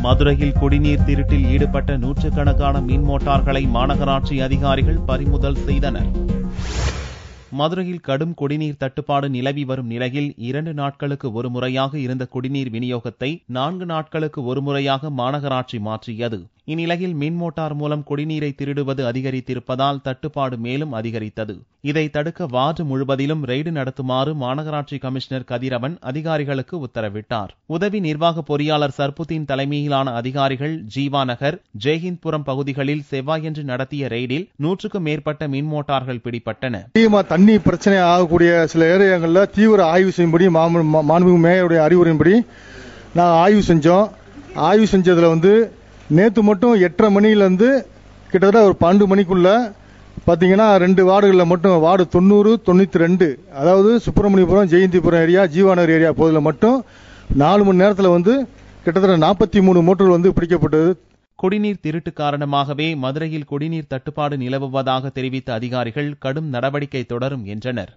மதுரையில் குடிநீர் திருட்டில் ஈடுபட்ட நூற்றுக்கணக்கான மின் மோட்டார்களை மாநகராட்சி அதிகாரிகள் பறிமுதல் செய்தனர். மதுரையில் கடும் குடிநீர் தட்டுப்பாடு நிலவி வரும் நிலையில் 2 நாட்களுக்கு ஒரு முறையாக இருந்த குடிநீர் விநியோகத்தை 4 நாட்களுக்கு ஒரு முறையாக மாநகராட்சி மாற்றியது. இந்நிலையில் மின் மோட்டார் மூலம் குடிநீரை திருடுவது அதிகரித்திருப்பதால் தட்டுப்பாடு மேலும் அதிகரித்தது. இதை தடுக்க வார்டு முழுவதிலும் ரெய்டு நடத்துமாறு மாநகராட்சி கமிஷனர் கதிரவன் அதிகாரிகளுக்கு உத்தரவிட்டார். உதவி நிர்வாக பொறியாளர் சர்புதீன் தலைமையிலான அதிகாரிகள் ஜீவா நகர், ஜெய்ஹிந்த்புரம் பகுதிகளில் செவ்வாயன்று நடத்திய ரெய்டில் 100க்கும் மேற்பட்ட மின் மோட்டார்கள் பிடிபட்டன. தண்ணி பிரச்சனை ஆகக்கூடிய சில ஏரியாக்களில் தீவிர ஆய்வு செய்யும்படி மாண்புமிகு மேயருடைய அறிவுரையின்படி நாங்கள் ஆய்வு செஞ்சோம். ஆய்வு செஞ்சதில் நேற்று மட்டும் 8:30 மணிலேருந்து கிட்டத்தட்ட ஒரு 12 மணிக்குள்ள பார்த்தீங்கன்னா 2 வார்டுகளில் மட்டும் வார்டு 90, 92, அதாவது சுப்பிரமணியபுரம், ஜெயந்திபுரம் ஏரியா, ஜீவாநகர் ஏரியா பகுதியில் மட்டும் 4 மணி நேரத்தில் கிட்டத்தட்ட 43 மோட்டர்கள் பிடிக்கப்பட்டது. குடிநீர் திருட்டு காரணமாகவே மதுரையில் குடிநீர் தட்டுப்பாடு நிலவுவதாக தெரிவித்த அதிகாரிகள் கடும் நடவடிக்கை தொடரும் என்றனர்.